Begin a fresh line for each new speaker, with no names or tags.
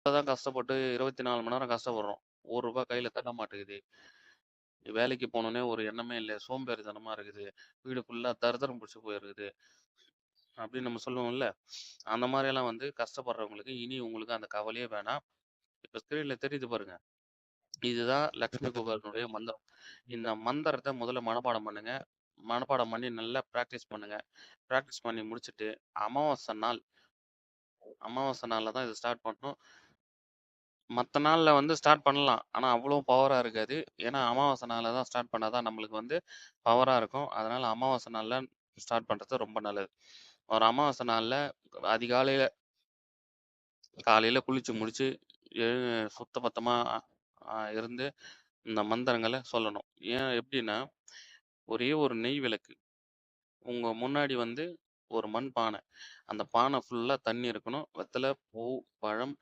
எவ்வளோதான் கஷ்டப்பட்டு 24 மணி நேரம் கஷ்டப்படுறோம். ரூ. 1 கையில தட்ட மாட்டேங்குது. வேலைக்கு போணும்னே ஒரு எண்ணமே இல்ல. சோம்பேறித்தனமா இருக்குது. வீடு ஃபுல்லா தரித்திரம் புடிச்சு போயிருக்குது. அப்படின்னு நம்ம சொல்லுவோம்ல. அந்த மாரியெல்லாம் வந்து கஷ்டப்படுறவங்களுக்கு, இனி உங்களுக்கு அந்த கவலையே வேணாம். இப்ப ஸ்க்ரீன்ல தெரியுது பாருங்க. இதுதான் லக்ஷ்மி குபேரனுடைய மந்திரம். இந்த மந்திரத்த முதல்ல மனப்பாடம் பண்ணுங்க. மனப்பாடம் பண்ணி நல்லா பிராக்டிஸ் பண்ணுங்க. பிராக்டிஸ் பண்ணி முடிச்சுட்டு, அமாவாசை நாள் அமாவாசை நாள்ல தான் இத ஸ்டார்ட் பண்ணணும். மத்த நாள்ல வந்து ஸ்டார்ட் பண்ணலாம். ஆனா, அவ்வளோ பவரா இருக்காது. ஏன்னா, அமாவாசை நாள்ல தான் ஸ்டார்ட் பண்ணா தான் நம்மளுக்கு வந்து பவரா இருக்கும். அதனால அமாவாசை நாள்ல ஸ்டார்ட் பண்றது ரொம்ப நல்லது. ஒரு அமாவாசை நாள்ல அதிகாலையில காலையில குளிச்சு முடிச்சு, எழு சுத்த பத்தமா இருந்து இந்த மந்திரங்கள சொல்லணும். ஏன் எப்படின்னா, ஒரே ஒரு நெய் விளக்கு. உங்க முன்னாடி வந்து ஒரு மண் பானை. அந்த பானை ஃபுல்லா தண்ணி இருக்கணும். வெத்தல, பூ, பழம்,